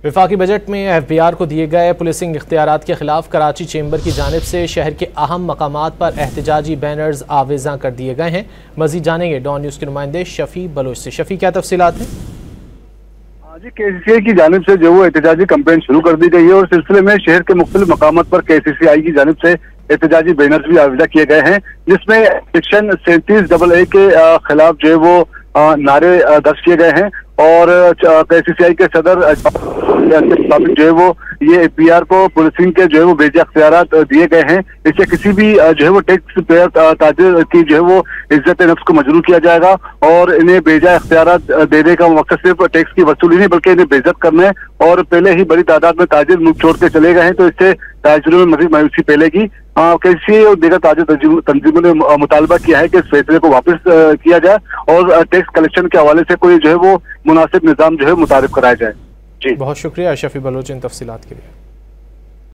वफाकी बजट में FBR को दिए गए पुलिसिंग इख्तियारात के खिलाफ कराची चेंबर की जानिब से शहर के अहम मकामात पर एहतजाजी बैनर्स आवेज़ा कर दिए गए हैं। मज़ीद जानेंगे डॉन न्यूज़ के नुमाइंदे शफी बलोच से। शफी, क्या तफसीलात हैं? जी, KCCI की जानिब से जो वो एहतजाजी कैंपेन शुरू कर दी गई है और सिलसिले में शहर के मुख्तलिफ मकामात पर KCCI की जानिब से एहतजाजी बैनर्स भी आवेज़ा किए गए हैं, जिसमें सेक्शन 37AA के खिलाफ जो है वो नारे दर्ज किए गए हैं और KCCI के सदर जो है वो ये FBR को पुलिसिंग के जो है वो बेजा अख्तियारात दिए गए हैं। इससे किसी भी जो है वो टैक्स पेयर ताजिर की जो है वो इज्जत नफ्स को मजबूर किया जाएगा और इन्हें बेजा अख्तियारात देने का मकसद सिर्फ टैक्स की वसूली नहीं बल्कि इन्हें बेइज्जत करना है। और पहले ही बड़ी तादाद में ताजिर मुल्क छोड़ के चले गए हैं, तो इससे ताजिरों में मजीद मायूसी फैलेगी। KCCI और दीगर ताजिर तंजीमों ने मुतालबा किया है कि इस फैसले को वापस किया जाए और टैक्स कलेक्शन के हवाले से कोई जो है वो मुनासिब निज़ाम जो है मुतारिफ कराया जाए। जी, बहुत शुक्रिया शफी बलोच इन तफसीलात के लिए।